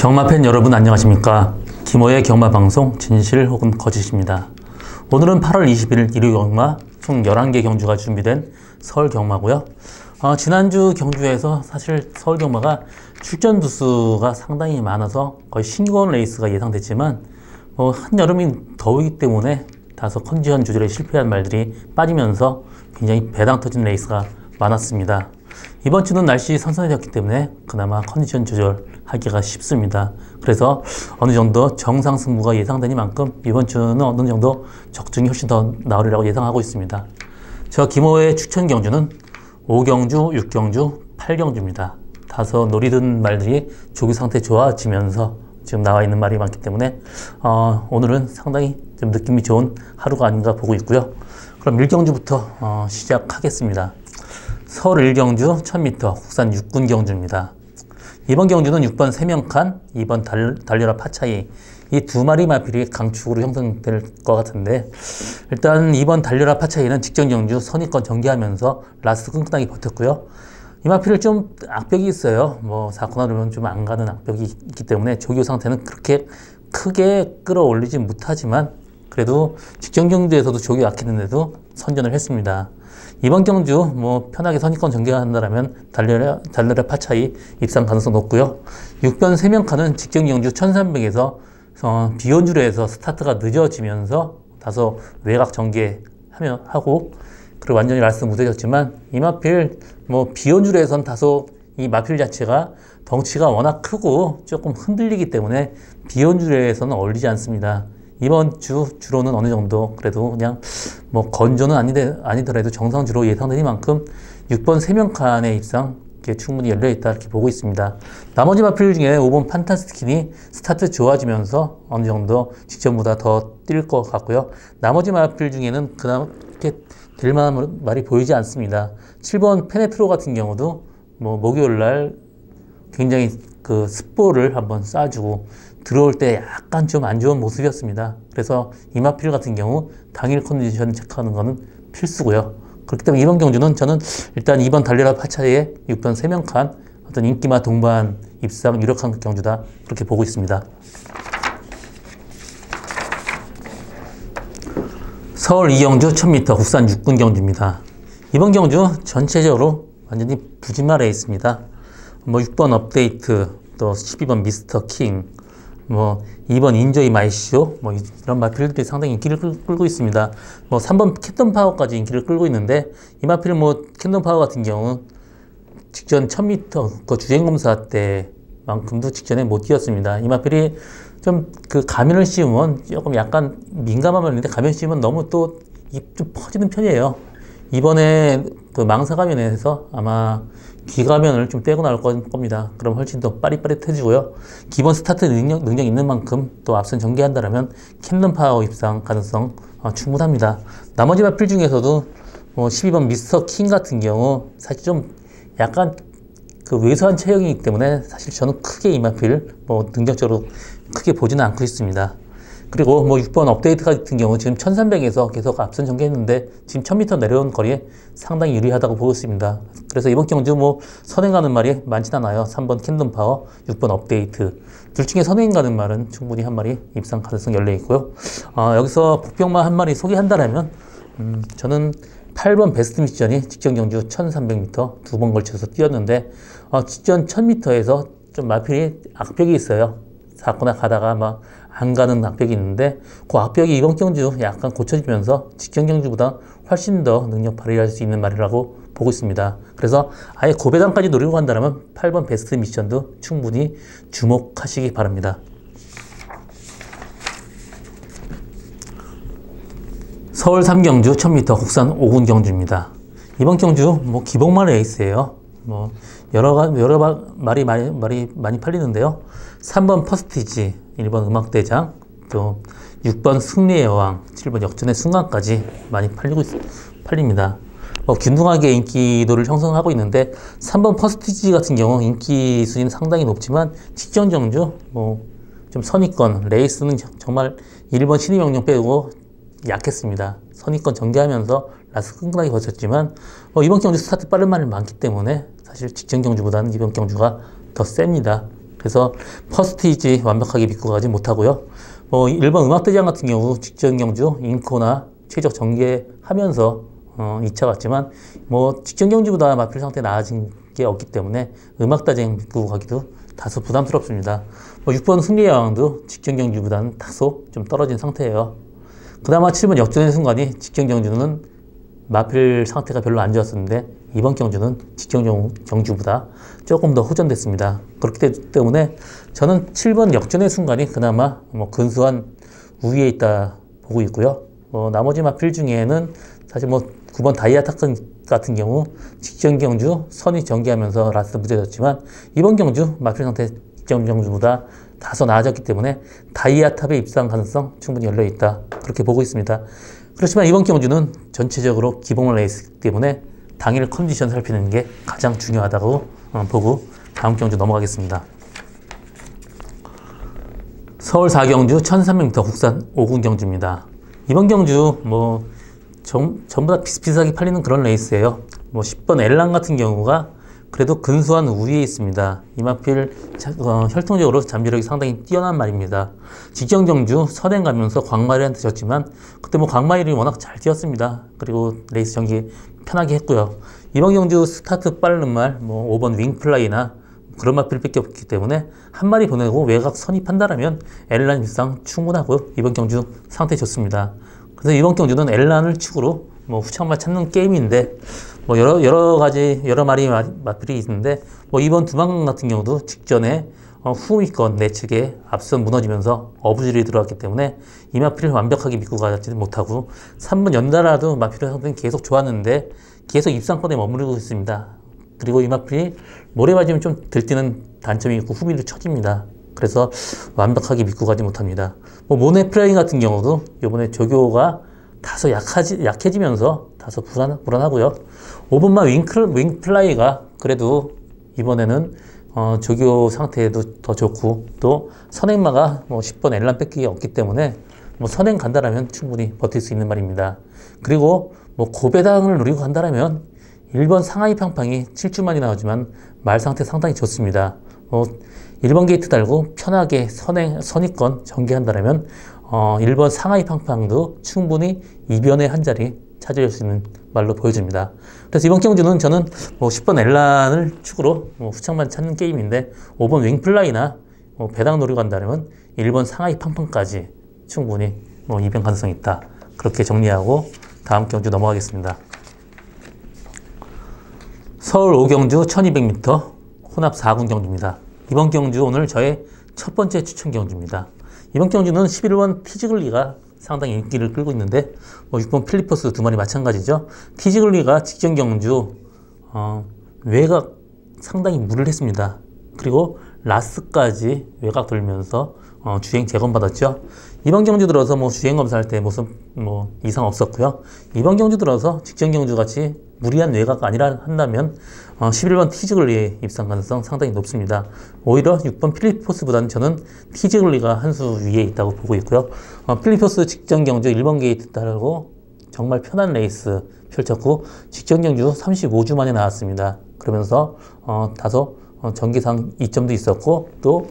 경마팬 여러분 안녕하십니까. 김호의 경마방송 진실 혹은 거짓입니다. 오늘은 8월 20일 일요 경마 총 11개 경주가 준비된 서울 경마고요. 지난주 경주에서 사실 서울 경마가 출전 두수가 상당히 많아서 거의 싱거운 레이스가 예상됐지만 한여름이 더우기 때문에 다소 컨디션 조절에 실패한 말들이 빠지면서 굉장히 배당 터진 레이스가 많았습니다. 이번 주는 날씨 선선해졌기 때문에 그나마 컨디션 조절하기가 쉽습니다. 그래서 어느 정도 정상 승부가 예상되니만큼 이번 주는 어느 정도 적중이 훨씬 더 나으리라고 예상하고 있습니다. 저 김호의 추천 경주는 5경주, 6경주, 8경주입니다. 다소 노리던 말들이 조기 상태 좋아지면서 지금 나와 있는 말이 많기 때문에 오늘은 상당히 좀 느낌이 좋은 하루가 아닌가 보고 있고요. 그럼 1경주부터 시작하겠습니다. 서울 1경주 1000m 국산 6군 경주입니다. 이번 경주는 6번 세명칸, 2번 달려라 파차이 이 두 마리 마필이 강축으로 형성될 것 같은데, 일단 2번 달려라 파차이는 직전 경주 선의권 전개하면서 라스트 끈끈하게 버텼고요. 이 마필을 좀 악벽이 있어요. 사고나 그러면 좀 안 가는 악벽이 있기 때문에 조교 상태는 그렇게 크게 끌어올리지 못하지만 그래도 직전 경주에서도 조교 약했는데도 선전을 했습니다. 이번 경주 편하게 선의권 전개한다면 달려라 파차이 입상 가능성 높고요. 6번 세명칸은 직전 경주 1300에서 비원주로에서 스타트가 늦어지면서 다소 외곽 전개하고 그리고 완전히 라스트 무뎌졌지만 이 마필 비원주로에선 다소 이 마필 자체가 덩치가 워낙 크고 조금 흔들리기 때문에 비원주로에서는 어울리지 않습니다. 이번 주로는 어느 정도 그래도 그냥 건조는 아니더라도 정상주로 예상되니만큼 6번 세명칸의 입상 충분히 열려있다 이렇게 보고 있습니다. 나머지 마필 중에 5번 판타스티킨이 스타트 좋아지면서 어느 정도 직전보다 더 뛸 것 같고요. 나머지 마필 중에는 그렇게 될 만한 말이 보이지 않습니다. 7번 페네트로 같은 경우도 목요일날 굉장히 그 습보를 한번 쏴주고 들어올 때 약간 좀 안 좋은 모습이었습니다. 그래서 이 마필 같은 경우 당일 컨디션 체크하는 거는 필수고요. 그렇기 때문에 이번 경주는 저는 일단 2번 달려라 파차의 6번 세명칸 어떤 인기마 동반 입상 유력한 경주다 그렇게 보고 있습니다. 서울 2경주 1000m 국산 6군 경주입니다. 이번 경주 전체적으로 완전히 부진마 레이스입니다. 6번 업데이트, 또 12번 미스터 킹, 2번 인조이 마이쇼, 이런 마필들이 상당히 인기를 끌고 있습니다. 3번 캔덤 파워까지 인기를 끌고 있는데, 이 마필 캔덤 파워 같은 경우는 직전 1000m 그 주행검사 때만큼도 직전에 못 뛰었습니다. 이 마필이 좀 그 가면을 씌우면 조금 약간 민감한 말인데, 가면 씌우면 너무 또 좀 퍼지는 편이에요. 이번에 그 망사 가면에서 아마 귀 가면을 좀 떼고 나올 겁니다. 그럼 훨씬 더 빠릿빠릿해지고요. 기본 스타트 능력 있는 만큼 또 앞선 전개한다면 캔덤 파워 입상 가능성 충분합니다. 나머지 마필 중에서도 12번 미스터 킹 같은 경우 사실 좀 약간 그 왜소한 체형이기 때문에 사실 저는 크게 이 마필 능력적으로 크게 보지는 않고 있습니다. 그리고 6번 업데이트 같은 경우 지금 1300에서 계속 앞선 전개했는데 지금 1000m 내려온 거리에 상당히 유리하다고 보고 있습니다. 그래서 이번 경주 선행 가는 말이 많진 않아요. 3번 캔덤 파워, 6번 업데이트 둘 중에 선행 가는 말은 충분히 한 마리 입상 가능성 열려 있고요. 여기서 복병마 한 마리 소개한다면 저는 8번 베스트 미션이 직전 경주 1300m 두 번 걸쳐서 뛰었는데 직전 1000m에서 좀 마필이 악벽이 있어요. 사거나 가다가 안 가는 악벽이 있는데 그 악벽이 이번 경주 약간 고쳐지면서 직전 경주보다 훨씬 더 능력 발휘할 수 있는 말이라고 보고 있습니다. 그래서 아예 고배당까지 노리고 간다면 8번 베스트 미션도 충분히 주목하시기 바랍니다. 서울 3경주 1000m 국산 5군 경주입니다. 이번 경주 기복마 레이스예요. 여러 말이 많이 팔리는데요. 3번 퍼스티지, 1번 음악대장, 또 6번 승리의 여왕, 7번 역전의 순간까지 많이 팔립니다. 균등하게 인기도를 형성하고 있는데 3번 퍼스티지 같은 경우 인기 순위는 상당히 높지만 직전 경주 좀 선의권 레이스는 정말 1번 신의명령 빼고 약했습니다. 선의권 전개하면서 라스 끈끈하게 버텼지만 이번 경주 스타트 빠른 말이 많기 때문에 사실 직전 경주보다는 이번 경주가 더 셉니다. 그래서 퍼스티지 완벽하게 믿고 가지 못하고요. 일본 음악대장 같은 경우 직전 경주 인코나 최적 전개하면서 2차 갔지만 직전 경주보다 마필 상태 나아진 게 없기 때문에 음악대장 믿고 가기도 다소 부담스럽습니다. 6번 승리의 여왕도 직전 경주보다는 다소 좀 떨어진 상태예요. 그나마 7번 역전의 순간이 직전 경주는 마필 상태가 별로 안 좋았었는데 이번 경주는 직전 경주보다 조금 더 호전됐습니다. 그렇기 때문에 저는 7번 역전의 순간이 그나마 근소한 우위에 있다 보고 있고요. 나머지 마필 중에는 사실 9번 다이아타크 같은 경우 직전 경주 선이 전개하면서 라스트 무뎌졌지만 이번 경주 마필 상태 직전 경주보다 다소 나아졌기 때문에 다이아탑의 입상 가능성 충분히 열려있다 그렇게 보고 있습니다. 그렇지만 이번 경주는 전체적으로 기본 레이스이기 때문에 당일 컨디션 살피는 게 가장 중요하다고 보고 다음 경주 넘어가겠습니다. 서울 4경주 1300m 국산 5군 경주입니다. 이번 경주 전부 다 비슷비슷하게 팔리는 그런 레이스예요. 10번 엘란 같은 경우가 그래도 근소한 우위에 있습니다. 이마필 혈통적으로 잠재력이 상당히 뛰어난 말입니다. 직전 경주 선행 가면서 광마일한테 졌지만 그때 광마일이 워낙 잘 뛰었습니다. 그리고 레이스 전개 편하게 했고요. 이번 경주 스타트 빠른 말 5번 윙플라이나 그런 마필밖에 없기 때문에 한 마리 보내고 외곽 선입한다라면 엘란 입상 충분하고 이번 경주 상태 좋습니다. 그래서 이번 경주는 엘란을 축으로 후창말 찾는 게임인데 여러 마리 마필이 있는데 이번 두방 같은 경우도 직전에 후위권 내측에 앞선 무너지면서 어부질이 들어왔기 때문에 이 마필을 완벽하게 믿고 가지 못하고 3번 연달아도 마필의 상태는 계속 좋았는데 계속 입상권에 머무르고 있습니다. 그리고 이 마필이 모래 맞으면 좀 들뛰는 단점이 있고 후미로 쳐집니다. 그래서 완벽하게 믿고 가지 못합니다. 모네 플라이 같은 경우도 이번에 조교가 다소 약해지면서 다소 불안하고요. 5번마 윙플라이가 그래도 이번에는 조교 상태도 더 좋고 또 선행마가 10번 엘란 뺏기가 없기 때문에 선행 간다라면 충분히 버틸 수 있는 말입니다. 그리고 고배당을 노리고 간다라면 1번 상하이 팡팡이 7주만이 나오지만 말 상태 상당히 좋습니다. 1번 게이트 달고 편하게 선입권 전개한다면 1번 상하이 팡팡도 충분히 이변의 한 자리 차지할 수 있는 말로 보여집니다. 그래서 이번 경주는 저는 10번 엘란을 축으로 후창만 찾는 게임인데 5번 윙플라이나 배당 노리고 간다면 1번 상하이 팡팡까지 충분히 이변 가능성이 있다. 그렇게 정리하고 다음 경주 넘어가겠습니다. 서울 5경주 1200m 혼합 4군 경주입니다. 이번 경주 오늘 저의 첫 번째 추천 경주입니다. 이번 경주는 11번 티즈글리가 상당히 인기를 끌고 있는데 6번 필리퍼스 두 마리 마찬가지죠. 티즈글리가 직전 경주 외곽 상당히 무리를 했습니다. 그리고 라스까지 외곽 돌면서 주행 재검받았죠. 이번 경주 들어서 주행 검사할 때 모습 이상 없었고요. 이번 경주 들어서 직전 경주 같이 무리한 외곽 아니라 한다면 11번 티즈글리의 입상 가능성 상당히 높습니다. 오히려 6번 필리퍼스보다는 저는 티즈글리가 한 수 위에 있다고 보고 있고요. 필리퍼스 직전 경주 1번 게이트 따르고 정말 편한 레이스 펼쳤고 직전 경주 35주 만에 나왔습니다. 그러면서 다소 전기상 이점도 있었고 또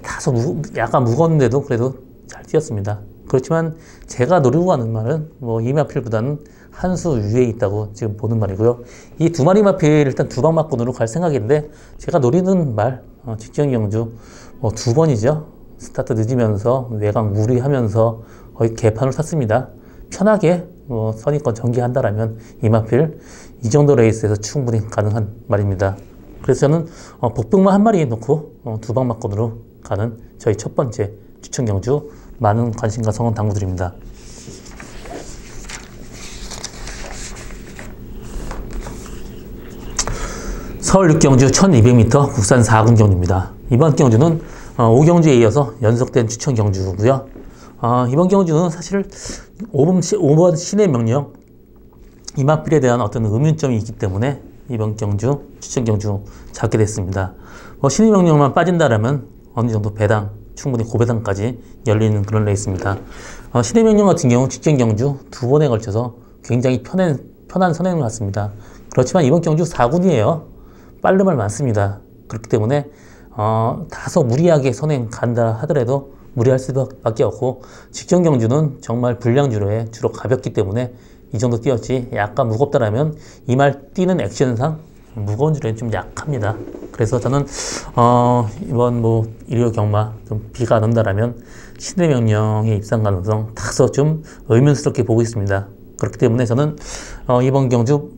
다소 약간 무거웠는데도 그래도 잘 뛰었습니다. 그렇지만 제가 노리고 가는 말은 이 마필보다는 한 수 위에 있다고 지금 보는 말이고요. 이 두 마리 마필 일단 두 방 맞건으로 갈 생각인데 제가 노리는 말 직전 경주 두 번이죠. 스타트 늦으면서 외곽 무리하면서 거의 개판을 탔습니다. 편하게 선입권 전개한다라면 이 마필 이 정도 레이스에서 충분히 가능한 말입니다. 그래서 저는 복병만 한 마리 놓고 두 방 맞건으로 가는 저희 첫 번째 추천 경주 많은 관심과 성원 당부드립니다. 서울 6경주 1200m 국산 4군 경주입니다. 이번 경주는 5경주에 이어서 연속된 추천 경주고요. 이번 경주는 사실 5번 신의 명령 이마필에 대한 어떤 의문점이 있기 때문에 이번 경주 추천 경주 잡게 됐습니다. 신의 명령만 빠진다라면 어느 정도 배당 충분히 고배당까지 열리는 그런 레이스입니다. 신의 명령 같은 경우 직전 경주 두 번에 걸쳐서 굉장히 편한 선행을 갔습니다. 그렇지만 이번 경주 4군이에요. 빠른 말 많습니다. 그렇기 때문에 다소 무리하게 선행 간다 하더라도 무리할 수밖에 없고, 직전 경주는 정말 불량주로에 주로 가볍기 때문에 이 정도 뛰었지, 약간 무겁다라면 이 말 뛰는 액션상 무거운 줄에 좀 약합니다. 그래서 저는 이번 일요 경마 좀 비가 안 온다라면 신의 명령의 입상 가능성 다소 좀 의문스럽게 보고 있습니다. 그렇기 때문에 저는 이번 경주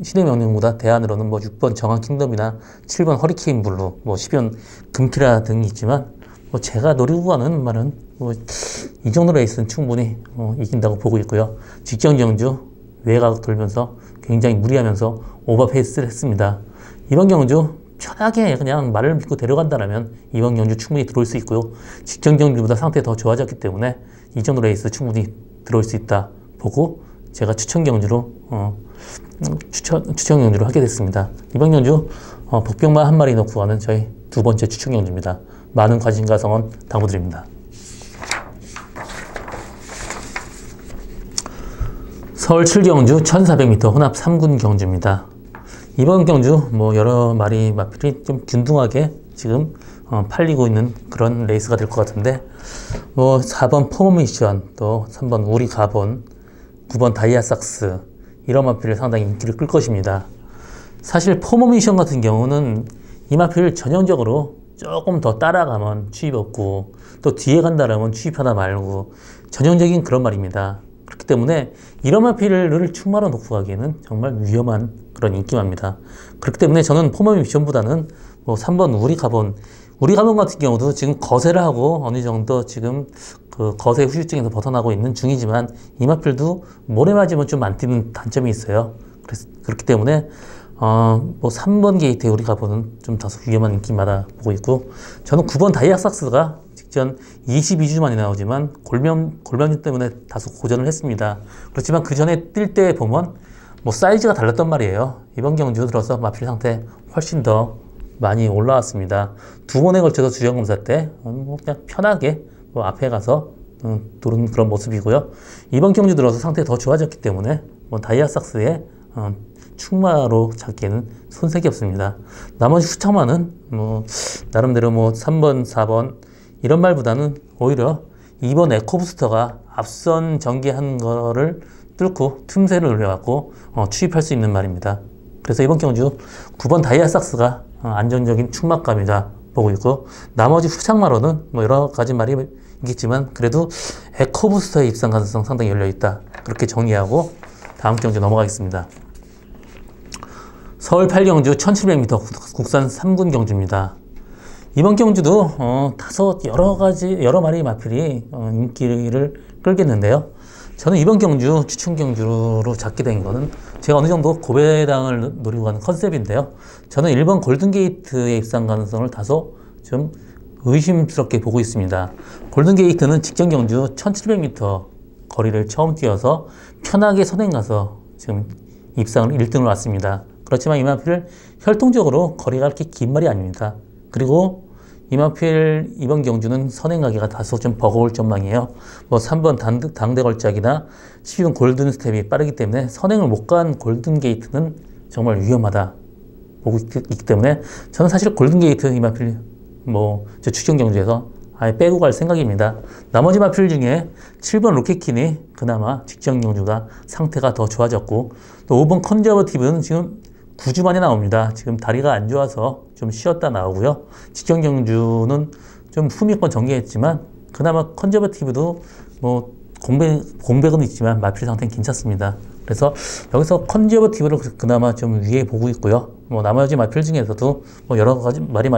신의 명령보다 대안으로는 6번 정한 킹덤이나 7번 허리케인 블루, 10번 금키라 등이 있지만, 제가 노리고 가는 말은 이 정도 레이스는 충분히 이긴다고 보고 있고요. 직전 경주 외곽 돌면서 굉장히 무리하면서 오버페이스를 했습니다. 이번 경주 편하게 그냥 말을 믿고 데려간다면 이번 경주 충분히 들어올 수 있고요. 직전 경주보다 상태 더 좋아졌기 때문에 이 정도 레이스 충분히 들어올 수 있다 보고 제가 추천 경주로 하게 됐습니다. 이번 경주 복병만 한 마리 넣고 가는 저희 두 번째 추천 경주입니다. 많은 관심과 성원 당부드립니다. 서울 7경주 1400m 혼합 3군 경주입니다. 이번 경주 여러 마리 마필이 좀 균등하게 지금 팔리고 있는 그런 레이스가 될 것 같은데, 4번 포모미션, 또 3번 우리 가본, 9번 다이아삭스, 이런 마필이 상당히 인기를 끌 것입니다. 사실 포모미션 같은 경우는 이 마필을 전형적으로 조금 더 따라가면 추입 없고, 또 뒤에 간다라면 추입하다 말고, 전형적인 그런 말입니다. 그렇기 때문에 이런 마필을 충마로 놓고 가기에는 정말 위험한 그런 인기마입니다. 그렇기 때문에 저는 포모미션보다는 3번 우리 가본 같은 경우도 지금 거세를 하고 어느 정도 지금 그 거세 후유증에서 벗어나고 있는 중이지만, 이 마필도 모래 맞으면 좀 안 뛰는 단점이 있어요. 그렇기 때문에 3번 게이트에 우리 가보는 좀 다소 위험한 인기마다 보고 있고, 저는 9번 다이아삭스가 직전 22주 만에 나오지만 골면증 때문에 다소 고전을 했습니다. 그렇지만 그 전에 뛸 때 보면 사이즈가 달랐단 말이에요. 이번 경주 들어서 마필 상태 훨씬 더 많이 올라왔습니다. 두 번에 걸쳐서 주전검사 때 그냥 편하게 앞에 가서 도는 그런 모습이고요. 이번 경주 들어서 상태 더 좋아졌기 때문에 다이아삭스의 충마로 잡기에는 손색이 없습니다. 나머지 후창마는 나름대로 3번, 4번 이런 말보다는 오히려 2번 에코부스터가 앞선 전개한 거를 뚫고 틈새를 올려갖고 추입할 수 있는 말입니다. 그래서 이번 경주 9번 다이아삭스가 안정적인 충마감이다 보고 있고, 나머지 후창마로는 여러 가지 말이 있겠지만 그래도 에코부스터의 입상 가능성 상당히 열려있다, 그렇게 정리하고 다음 경주 넘어가겠습니다. 서울 8경주 1700m 국산 3군 경주입니다. 이번 경주도 다소 여러 마리 마필이 인기를 끌겠는데요. 저는 이번 경주 추천 경주로 잡게 된 거는 제가 어느 정도 고배당을 노리고 가는 컨셉인데요. 저는 1번 골든게이트의 입상 가능성을 다소 좀 의심스럽게 보고 있습니다. 골든게이트는 직전 경주 1700m 거리를 처음 뛰어서 편하게 선행 가서 지금 입상을 1등으로 왔습니다. 그렇지만 이 마필 혈통적으로 거리가 그렇게 긴 말이 아닙니다. 그리고 이 마필 이번 경주는 선행가기가 다소 좀 버거울 전망이에요. 3번 당대 걸작이나 12번 골든 스텝이 빠르기 때문에 선행을 못 간 골든 게이트는 정말 위험하다 보고 있기 때문에 저는 사실 골든 게이트 이 마필 저 추천 경주에서 아예 빼고 갈 생각입니다. 나머지 마필 중에 7번 로켓킨이 그나마 직전 경주가 상태가 더 좋아졌고, 또 5번 컨저버티브는 지금 9주 만에 나옵니다. 지금 다리가 안 좋아서 좀 쉬었다 나오고요. 직전 경주는 좀 후미권 전개했지만 그나마 컨저버티브도 공백은 있지만 마필 상태는 괜찮습니다. 그래서 여기서 컨저버티브를 그나마 좀 위에 보고 있고요. 나머지 마필 중에서도 여러 가지 말이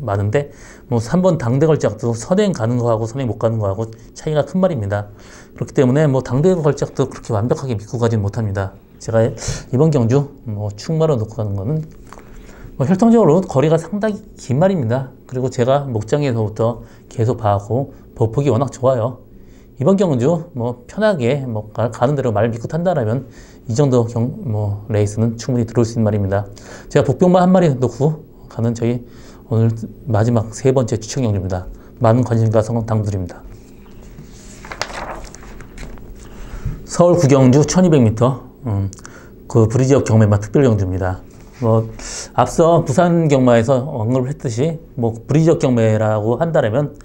많은데 3번 당대 걸작도 선행 가는 거하고 선행 못 가는 거하고 차이가 큰 말입니다. 그렇기 때문에 당대 걸작도 그렇게 완벽하게 믿고 가진 못합니다. 제가 이번 경주 충마로 놓고 가는 거는 혈통적으로 거리가 상당히 긴 말입니다. 그리고 제가 목장에서부터 계속 봐왔고 버폭이 워낙 좋아요. 이번 경주 편하게 가는 대로 말 믿고 탄다라면 이 정도 레이스는 충분히 들어올 수 있는 말입니다. 제가 복병만 한 마리 놓고 가는 저희 오늘 마지막 세 번째 추천 경주입니다. 많은 관심과 성원 당부드립니다. 서울 구경주 1200m 그 브리지역 경매마 특별 경주입니다. 앞서 부산 경마에서 언급을 했듯이 브리지역 경매라고 한다면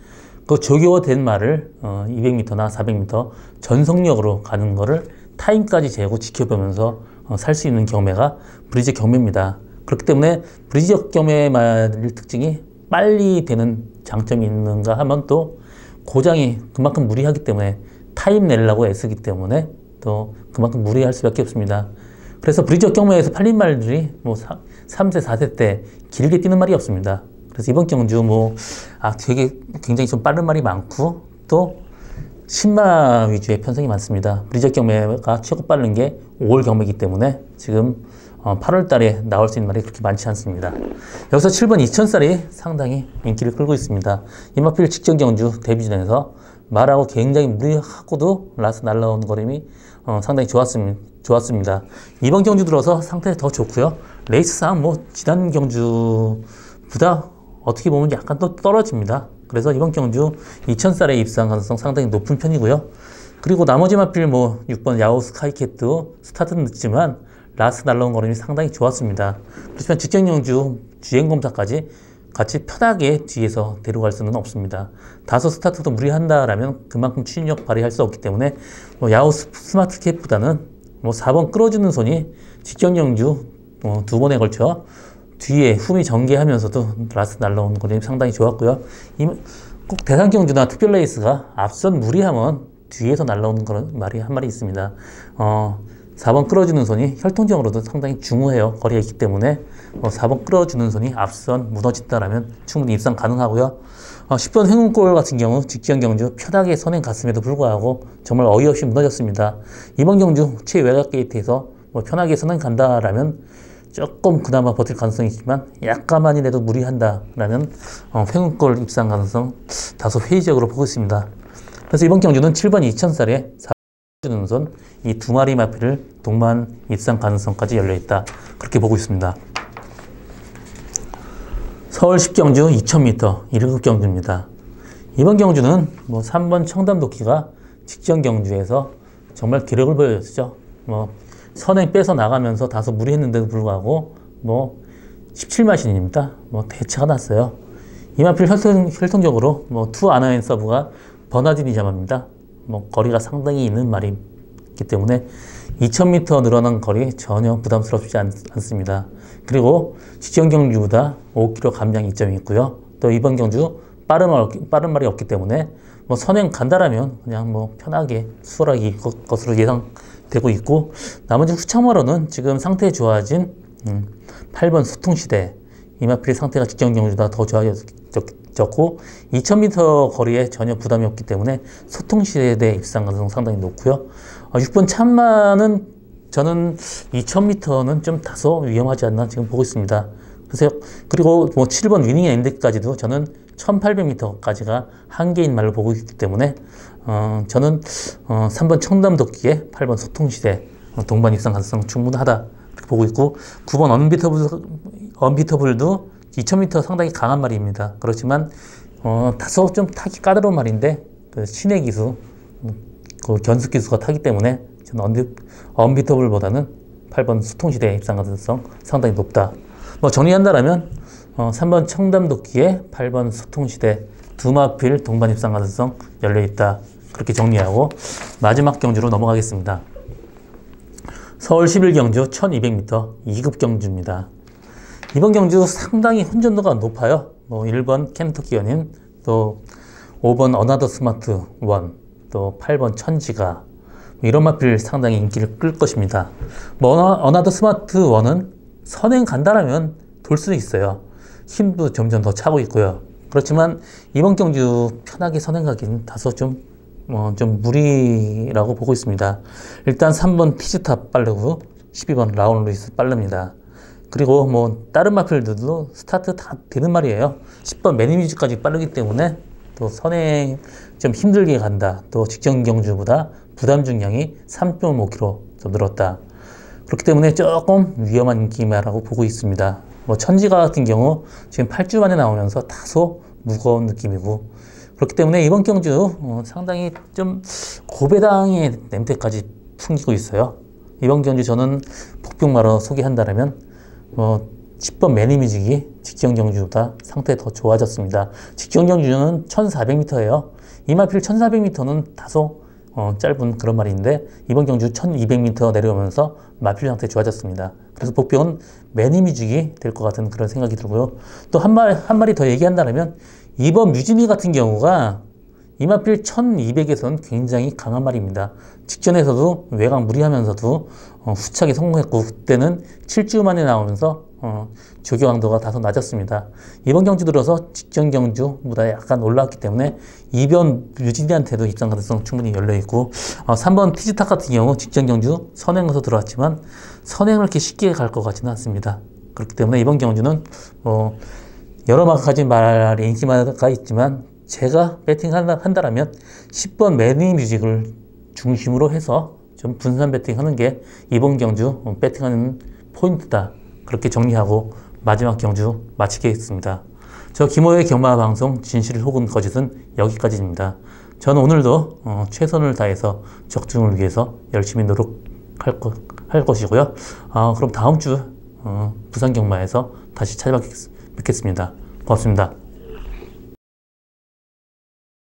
그 조교화된 말을 200m나 400m 전속력으로 가는 거를 타임까지 재고 지켜보면서 살 수 있는 경매가 브리지역 경매입니다. 그렇기 때문에 브리지역 경매 말의 특징이 빨리 되는 장점이 있는가 하면 또 고장이 그만큼 무리하기 때문에 타임 내려고 애쓰기 때문에 또 그만큼 무리할 수밖에 없습니다. 그래서 브리지역 경매에서 팔린 말들이 3세, 4세 때 길게 뛰는 말이 없습니다. 그래서 이번 경주 되게 굉장히 좀 빠른 말이 많고 또 신마 위주의 편성이 많습니다. 브리지역 경매가 최고 빠른 게 5월 경매이기 때문에 지금 8월 달에 나올 수 있는 말이 그렇게 많지 않습니다. 여기서 7번 2000쌀이 상당히 인기를 끌고 있습니다. 이마필 직전 경주 데뷔전에서 말하고 굉장히 무리하고도 라스 날라오는 걸음이 상당히 좋았습니다. 이번 경주 들어서 상태 더 좋고요. 레이스상 지난 경주보다 어떻게 보면 약간 또 떨어집니다. 그래서 이번 경주 2000쌀의 입상 가능성 상당히 높은 편이고요. 그리고 나머지 마필 6번 야오 스카이캣도 스타트는 늦지만 라스 날라온 걸음이 상당히 좋았습니다. 그렇지만 직전 경주 주행검사까지 같이 편하게 뒤에서 데려갈 수는 없습니다. 다소 스타트도 무리한다라면 그만큼 추진력 발휘할 수 없기 때문에 야오 스마트캣보다는 4번 끌어주는 손이 직전 경주 두 번에 걸쳐 뒤에 흠이 전개하면서도 라스 날라오는 걸음이 상당히 좋았고요. 꼭 대상 경주나 특별 레이스가 앞선 무리하면 뒤에서 날라오는 그런 말이 한 마리 있습니다. 4번 끌어주는 손이 혈통적으로도 상당히 중요해요. 거리가 있기 때문에 4번 끌어주는 손이 앞선 무너진다라면 충분히 입상 가능하고요. 10번 행운골 같은 경우 직전 경주 편하게 선행 갔음에도 불구하고 정말 어이없이 무너졌습니다. 이번 경주 최외곽 게이트에서 편하게 선행 간다라면 조금 그나마 버틸 가능성이 있지만 약간만이라도 무리한다라면 행운골 입상 가능성 다소 회의적으로 보고 있습니다. 그래서 이번 경주는 7번 2000쌀에 주는 손 이 두 마리 마필을 동반 입상 가능성까지 열려있다. 그렇게 보고 있습니다. 서울 10경주 2000m 1급 경주입니다. 이번 경주는 3번 청담도끼가 직전 경주에서 정말 기력을 보여줬죠. 선행 빼서 나가면서 다소 무리했는데도 불구하고 17마신입니다. 대차가 났어요. 이 마필 혈통적으로 투 아나인 서브가 버나디니 자마입니다. 거리가 상당히 있는 말이기 때문에 2000m 늘어난 거리 전혀 부담스럽지 않습니다. 그리고 직전 경주보다 5km 감량 이점이 있고요. 또 이번 경주 빠른 말이 없기 때문에 선행 간다라면 그냥 편하게 수월하게 것으로 예상되고 있고, 나머지 후창마로는 지금 상태 좋아진 8번 소통시대 이마필의 상태가 직전 경주보다 더 좋아졌고 2000m 거리에 전혀 부담이 없기 때문에 소통시대 입상 가능성 상당히 높고요. 6번 참마는 저는 2000m는 좀 다소 위험하지 않나 지금 보고 있습니다. 그리고 7번 위닝 엔드까지도 저는 1800m까지가 한계인 말로 보고 있기 때문에 저는 3번 청담도끼에 8번 소통시대 동반 입상 가능성 충분하다 이렇게 보고 있고, 9번 언비터블도 2000m 상당히 강한 말입니다. 그렇지만 다소 좀 타기 까다로운 말인데 그 신의 기수, 그 견습 기수가 타기 때문에 저는 언비터블보다는 8번 소통시대 입상 가능성 상당히 높다. 정리한다라면 3번 청담도끼에 8번 소통시대 두 마필 동반 입상 가능성 열려있다. 그렇게 정리하고 마지막 경주로 넘어가겠습니다. 서울 11경주 1200m 2급 경주입니다. 이번 경주 상당히 혼전도가 높아요. 1번 켄터키 연인, 또 5번 어나더 스마트 원, 또 8번 천지가 이런 마필 상당히 인기를 끌 것입니다. 어나더 스마트 원은 선행 간다라면 돌 수 있어요. 힘도 점점 더 차고 있고요. 그렇지만 이번 경주 편하게 선행 가기는 다소 좀 무리라고 보고 있습니다. 일단 3번 피즈탑 빠르고 12번 라운 루이스 빠릅니다. 그리고 다른 마필들도 스타트 다 되는 말이에요. 10번 매니뮤즈까지 빠르기 때문에 또 선행 좀 힘들게 간다. 또 직전 경주보다 부담 중량이 3.5kg 더 늘었다. 그렇기 때문에 조금 위험한 인기마라고 보고 있습니다. 천지가 같은 경우 지금 8주 만에 나오면서 다소 무거운 느낌이고, 그렇기 때문에 이번 경주 상당히 좀 고배당의 냄새까지 풍기고 있어요. 이번 경주 저는 복병마로 소개한다면 10번 매니뮤직이 직경 경주보다 상태 더 좋아졌습니다. 직경 경주는 1400m예요. 이마필 1400m는 다소 짧은 그런 말인데 이번 경주 1200m 내려오면서 마필 상태 좋아졌습니다. 그래서 복병은 매니뮤직이 될 것 같은 그런 생각이 들고요. 또 한 마리 더 얘기한다면 이번 뮤지니 같은 경우가 이마필 1200에서는 굉장히 강한 말입니다. 직전에서도 외곽 무리하면서도 후차게 성공했고 그때는 7주 만에 나오면서 조교 강도가 다소 낮았습니다. 이번 경주 들어서 직전 경주보다 약간 올라왔기 때문에 이번 뮤지니한테도 입상 가능성 충분히 열려있고 3번 티즈탁 같은 경우 직전 경주 선행에서 들어왔지만 선행을 이렇게 쉽게 갈 것 같지는 않습니다. 그렇기 때문에 이번 경주는 여러 가지 말이 인기마가 있지만 제가 배팅한다라면 10번 매니뮤직을 중심으로 해서 좀 분산 배팅하는 게 이번 경주 배팅하는 포인트다. 그렇게 정리하고 마지막 경주 마치겠습니다. 저 김호의 경마방송 진실 혹은 거짓은 여기까지입니다. 저는 오늘도 최선을 다해서 적중을 위해서 열심히 노력할 것이고요. 그럼 다음 주 부산 경마에서 다시 찾아뵙겠습니다. 고맙습니다.